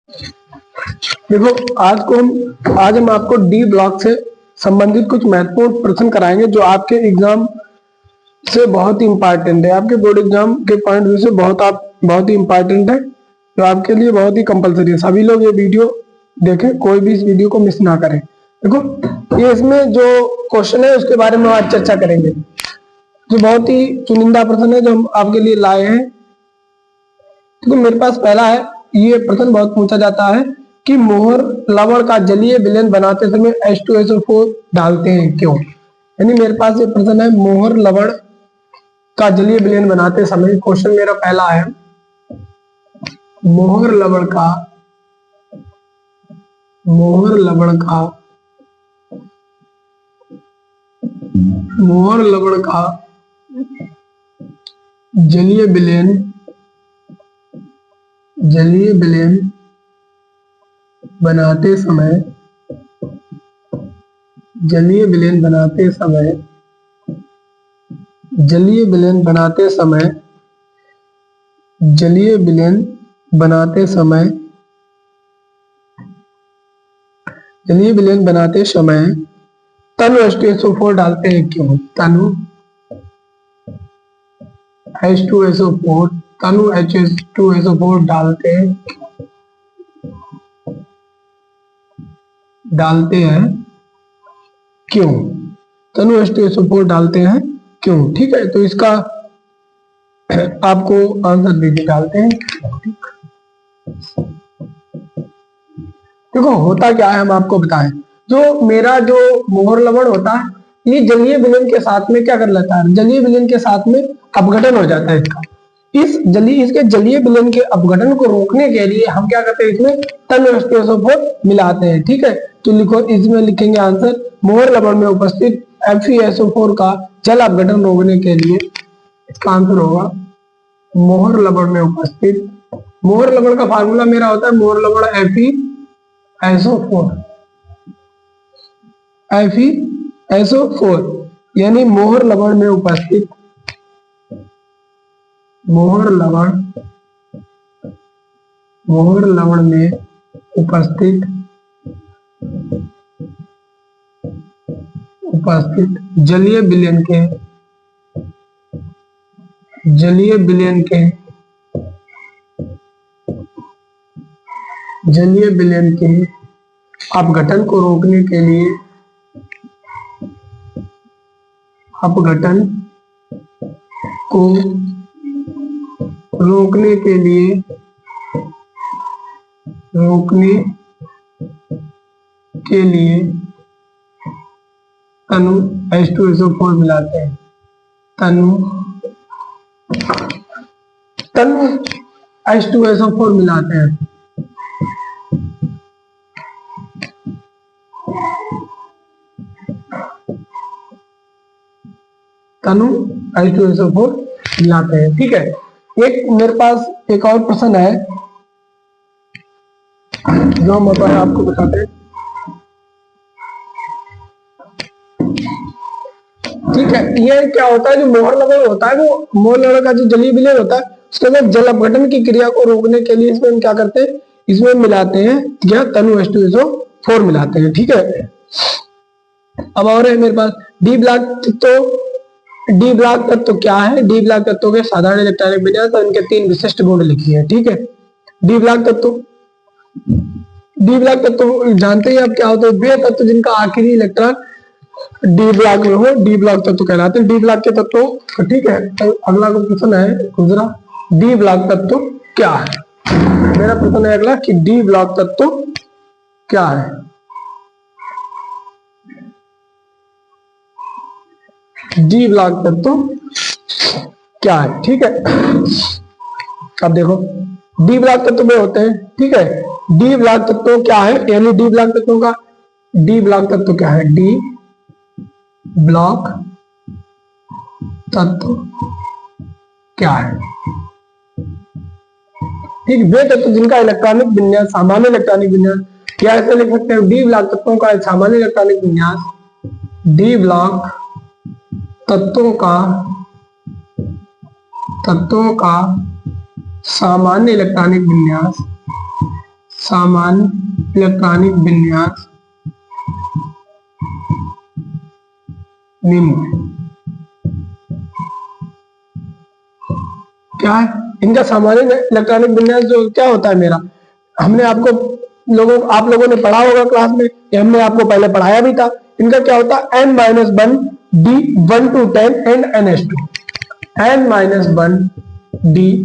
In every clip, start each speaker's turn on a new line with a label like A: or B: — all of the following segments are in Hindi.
A: देखो आज हम आपको डी ब्लॉक से संबंधित कुछ महत्वपूर्ण प्रश्न कराएंगे जो आपके एग्जाम से बहुत ही इंपॉर्टेंट है, आपके बोर्ड एग्जाम के पॉइंट व्यू से बहुत ही इंपॉर्टेंट है, जो आपके लिए बहुत ही कंपलसरी है। सभी लोग ये वीडियो देखें, कोई भी इस वीडियो को मिस ना करें। देखो ये इसमें जो क्वेश्चन है उसके बारे में आज चर्चा करेंगे, जो बहुत ही चुनिंदा प्रश्न है जो हम आपके लिए लाए हैं। तो मेरे पास पहला है, ये प्रश्न बहुत पूछा जाता है कि मोहर लवण का जलीय विलयन बनाते समय H2SO4 डालते हैं क्यों। यानी मेरे पास ये प्रश्न है, मोहर लवण का जलीय विलयन बनाते समय, क्वेश्चन मेरा पहला है, मोहर लवण का जलीय विलयन बनाते समय जलीय विलयन बनाते समय तनु H2SO4 डालते हैं क्यों। तनु H2SO4 डालते हैं क्यों। तनु H2SO4 डालते हैं क्यों। ठीक है, तो इसका आपको आंसर दीजिए, डालते हैं। देखो होता क्या है, हम आपको बताएं, जो मेरा जो मोहर लवण होता है ये जलीय विलयन के साथ में क्या कर लेता है, जलीय विलयन के साथ में अपघटन हो जाता है इसका। इसके जलीय विलयन के अपघटन को रोकने के लिए हम क्या करते हैं, इसमें तनु H2SO4 मिलाते हैं। ठीक है, तो लिखो, इसमें लिखेंगे आंसर, मोहर लवण में उपस्थित FeSO4 का जल अपघटन रोकने के लिए इसका आंसर होगा मोहर लवण में उपस्थित, मोहर लवण का फार्मूला मेरा होता है मोहर लवण FeSO4 यानी मोहर लवण में उपस्थित जलीय विलयन के अपघटन को रोकने के लिए तनु H2SO4 मिलाते हैं। तनु H2SO4 मिलाते हैं। तनु H2SO4 मिलाते हैं। ठीक है, एक मेरे पास एक और प्रश्न है जो हम आपको बताते हैं। ठीक है, ये क्या होता है, जो मोहर लवण होता है, वो मोहर लवण का जो जलीय विलयन होता है उसके अंदर जल अपघटन की क्रिया को रोकने के लिए इसमें हम क्या करते हैं, इसमें मिलाते हैं क्या, तनु H2SO4 मिलाते हैं। ठीक है, अब और है मेरे पास डी ब्लॉक तत्व क्या है। डी ब्लॉक तत्व के साधारण इलेक्ट्रॉनिक विन्यास और इनके 3 विशिष्ट गुण लिखिए। ठीक है, डी ब्लॉक तत्व जानते ही आप क्या होते हैं, वे तत्व जिनका आखिरी इलेक्ट्रॉन डी ब्लॉक में हो, डी ब्लॉक तत्व कहलाते हैं। डी ब्लॉक के तत्व। ठीक है, तो अगला क्वेश्चन है दूसरा, डी ब्लॉक तत्व क्या है। मेरा प्रश्न है अगला कि डी ब्लॉक तत्व क्या है। डी ब्लॉक तत्व क्या है। ठीक है, अब देखो डी ब्लॉक तत्व में होते हैं। ठीक है, डी ब्लॉक तत्व क्या है, यानी डी ब्लॉक तत्व का डी ब्लॉक तत्व क्या है, डी ब्लॉक तत्व क्या है। ठीक, वे तत्व जिनका इलेक्ट्रॉनिक विन्यास सामान्य इलेक्ट्रॉनिक विन्यास, या ऐसे लिख सकते हैं डी ब्लॉक तत्वों का सामान्य इलेक्ट्रॉनिक विन्यास, डी ब्लॉक तत्वों का सामान्य इलेक्ट्रॉनिक विन्यास सामान्य इलेक्ट्रॉनिक विन्यास निम्न। क्या है इनका सामान्य इलेक्ट्रॉनिक विन्यास? जो क्या होता है मेरा, हमने आप लोगों ने पढ़ा होगा क्लास में, हमने आपको पहले पढ़ाया भी था। इनका क्या होता है, n-1 d 1 to 10 and ns2, n-1 d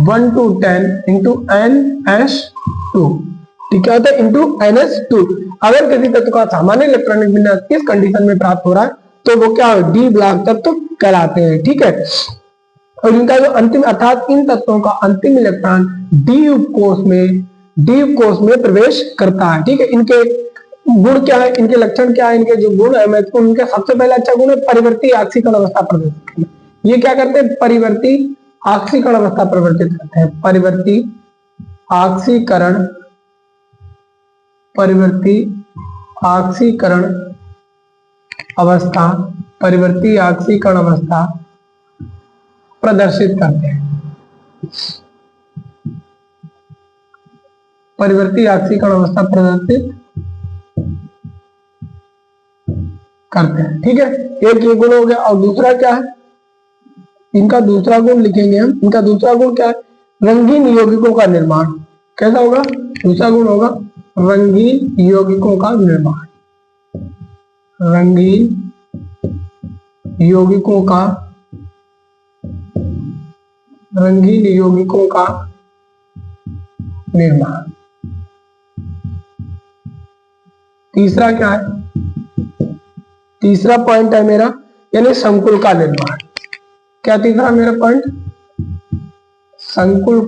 A: 1 to 10 into ns2, ठीक है, होता है इंटू ns2। अगर किसी तत्व का सामान्य इलेक्ट्रॉनिक विन्यास इस कंडीशन में प्राप्त हो रहा है तो वो क्या हो, डी ब्लॉक तत्व कहलाते हैं, ठीक है। और इनका जो अंतिम, अर्थात इन तत्वों का अंतिम इलेक्ट्रॉन डी उपकोष में प्रवेश करता है, ठीक है। इनके गुण क्या है, इनके लक्षण क्या है, इनके जो गुण है महत्वपूर्ण, इनका सबसे पहला अच्छा गुण है परिवर्ती आक्सीकरण अवस्था प्रदर्शित करना। ये क्या करते हैं, परिवर्ती आक्सीकरण अवस्था प्रवर्तित करते हैं। परिवर्ती आक्सीकरण अवस्था प्रदर्शित करते हैं। परिवर्ती आक्सीकरण अवस्था प्रदर्शित करते हैं, ठीक है। एक ये गुण हो गया। और दूसरा क्या है, इनका दूसरा गुण लिखेंगे हम। इनका दूसरा गुण क्या है, रंगीन यौगिकों का निर्माण। कैसा होगा, दूसरा गुण होगा रंगीन यौगिकों का निर्माण। रंगीन यौगिकों का निर्माण। तीसरा क्या है, तीसरा पॉइंट है मेरा, यानी संकुल का निर्माण। क्या तीसरा मेरा पॉइंट, संकुल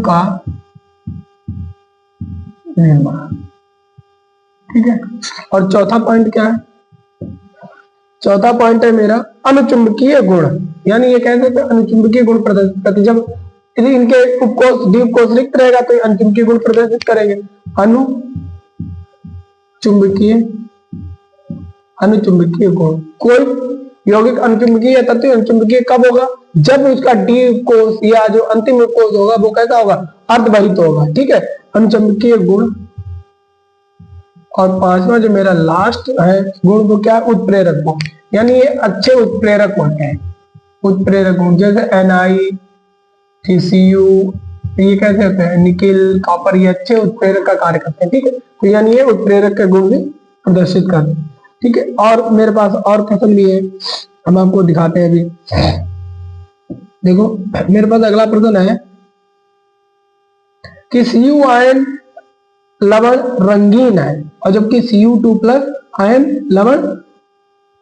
A: का निर्माण, ठीक है। और चौथा पॉइंट क्या है, चौथा पॉइंट है मेरा अनुचुंबकीय गुण। यानी ये कह सकते हैं अनुचुंबकीय गुण प्रदर्शित करते। जब यदि इनके उपकोष डी उपकोष रिक्त रहेगा तो अनुचुंबकीय गुण प्रदर्शित करेंगे। अनुचुंबकीय गुण, कोई यौगिक अनुचुंबकीय तत्व अनुचुंबकीय कब होगा, जब उसका डी उपकोष या जो अंतिम उपकोष होगा वो कैसा होगा, अर्धभरित होगा, ठीक है। अनुचुंबकीय गुण। और पांचवा जो मेरा लास्ट है गुण, वो क्या है, उत्प्रेरक गुण। यानी ये अच्छे उत्प्रेरक होते हैं। उत्प्रेरक गुण जैसे Ni, TCU, ये कैसे होते हैं, निकिल, कॉपर, ये अच्छे उत्प्रेरक का कार्य करते हैं, ठीक है। तो यानी ये उत्प्रेरक के गुण भी प्रदर्शित करते हैं, ठीक है। और मेरे पास और प्रश्न भी है, हम आपको दिखाते हैं अभी। देखो मेरे पास अगला प्रश्न है कि Cu आयन लवण रंगीन है और जबकि Cu2+ आयन लवण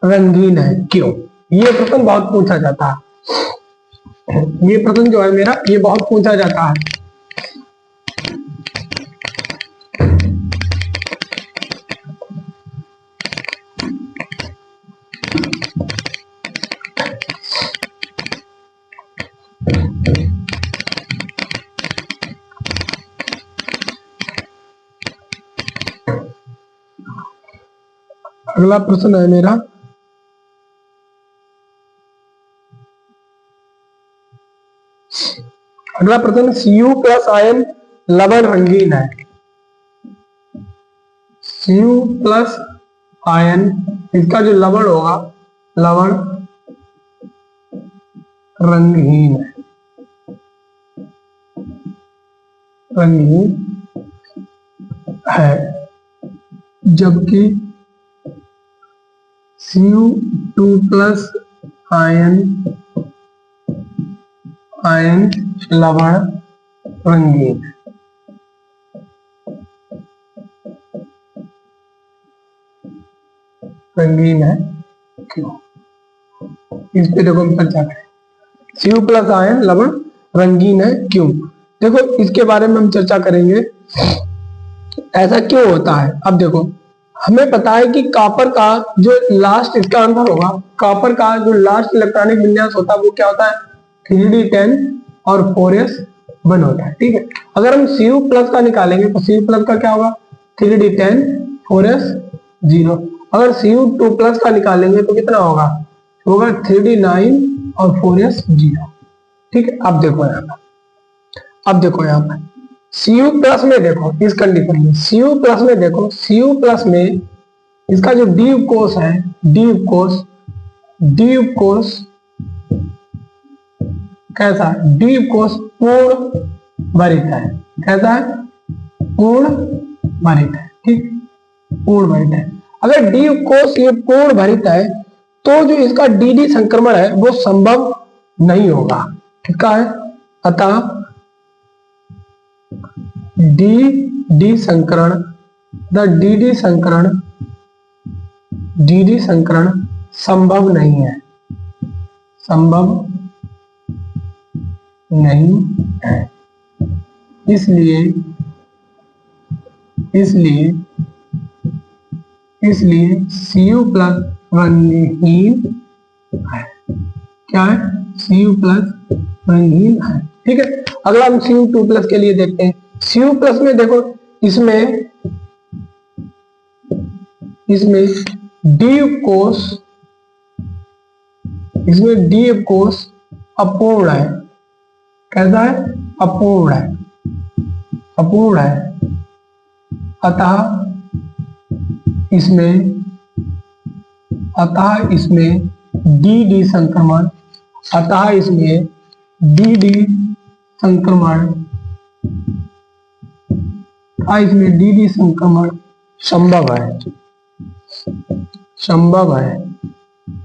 A: रंगीन है, क्यों? ये प्रश्न बहुत पूछा जाता है। ये प्रश्न जो है मेरा, ये बहुत पूछा जाता है। अगला प्रश्न है मेरा, अगला प्रश्न, Cu+ आयन लवण रंगीन है। Cu+ आयन, इसका जो लवण होगा, लवण रंगहीन है, रंगहीन है, जबकि Cu2+ आयन लवण रंगीन है। रंगीन है क्यों? इस पे देखो हम चर्चा करें। Cu+ आयन लवण रंगीन है क्यों? देखो इसके बारे में हम चर्चा करेंगे, ऐसा क्यों होता है। अब देखो हमें पता है कि कॉपर का जो लास्ट, इसका आंसर होगा, कॉपर का जो लास्ट इलेक्ट्रॉनिक विन्यास होता है वो क्या होता है, 3d10 और 4s1 होता है, ठीक है। अगर हम Cu+ का निकालेंगे तो Cu+ का क्या होगा, 3d10 4s0। अगर Cu2+ का निकालेंगे तो कितना होगा, 3d9 और 4s0, ठीक है। अब देखो यहाँ अब देखो यहाँ पर Cu प्लस में देखो, इस कंडीशन में Cu प्लस में देखो, Cu प्लस में इसका जो डी कोष है, डी कोष कैसा है? डी कोष पूर्ण भरित है। कैसा है? पूर्ण भरित है। ठीक, पूर्ण भरित है। अगर डी कोष ये पूर्ण भरित है तो जो इसका डी संक्रमण है वो संभव नहीं होगा। ठीक है, अतः डी संकरण, डी संकरण संभव नहीं है, संभव नहीं है। इसलिए Cu प्लस रंगहीन है। क्या है? Cu प्लस रंगहीन है। ठीक है, अगला हम Cu2 प्लस के लिए देखते हैं। Cu प्लस में देखो, इसमें डी कोष अपूर्ण है। कैसा है? अपूर्ण है। अतः इसमें डी संक्रमण,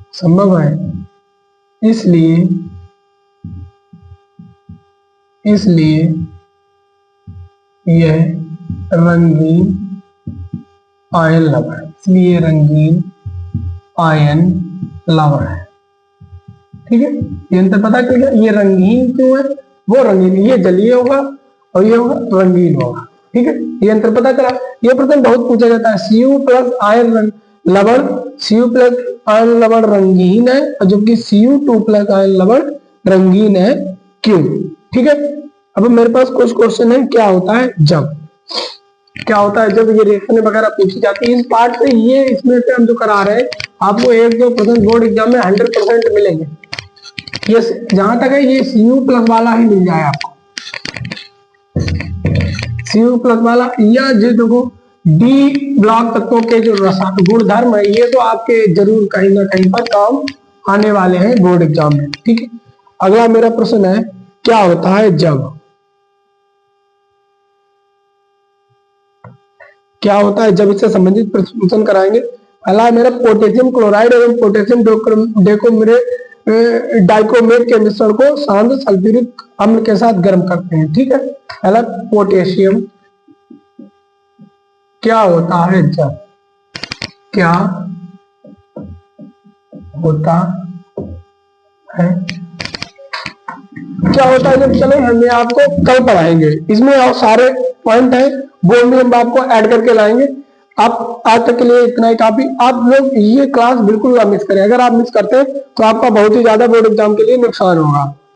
A: संभव है। इसलिए यह रंगीन आयन लवण है। ठीक है, ये अंतर पता चल गया। ये रंगीन क्यों है? वो रंगीन, ये जलीय होगा और ये होगा रंगीन होगा। ठीक है, ये अंतर पता चला। ये प्रश्न बहुत पूछा जाता है, Cu प्लस आयन लवण रंगीन है, और जबकि Cu2 प्लस आयन लवण रंगीन है, क्यों? ठीक है, अब मेरे पास कुछ क्वेश्चन है, क्या होता है जब ये रिएक्शन वगैरह पूछी जाती है इस पार्ट से, ये इसमें से हम जो करा रहे हैं, आपको 1-2% बोर्ड एग्जाम में 100% मिलेंगे। ये जहां तक है ये Cu प्लस वाला ही मिल जाए आपको, Cu प्लस वाला, या जो देखो डी ब्लॉक तत्वों के जो रासायनिक गुणधर्म है, ये तो आपके जरूर कहीं ना कहीं पर काम आने वाले हैं बोर्ड एग्जाम में। ठीक है, अगला मेरा प्रश्न है, क्या होता है जब इससे संबंधित प्रश्न कराएंगे। पहला है मेरा पोटेशियम क्लोराइड एवं पोटेशियम डाइक्रोमेट के मिश्रण को शांत सल्फ्यूरिक अम्ल के साथ गर्म करते हैं। ठीक है, पहला पोटेशियम क्या होता है जब, क्या होता है जब, चले हम आपको कल पढ़ाएंगे, इसमें और सारे पॉइंट है वो भी हम आपको ऐड करके लाएंगे। आप आज तक के लिए इतना ही काफी। आप लोग ये क्लास बिल्कुल ना मिस करें, अगर आप मिस करते हैं तो आपका बहुत ही ज्यादा बोर्ड एग्जाम के लिए नुकसान होगा।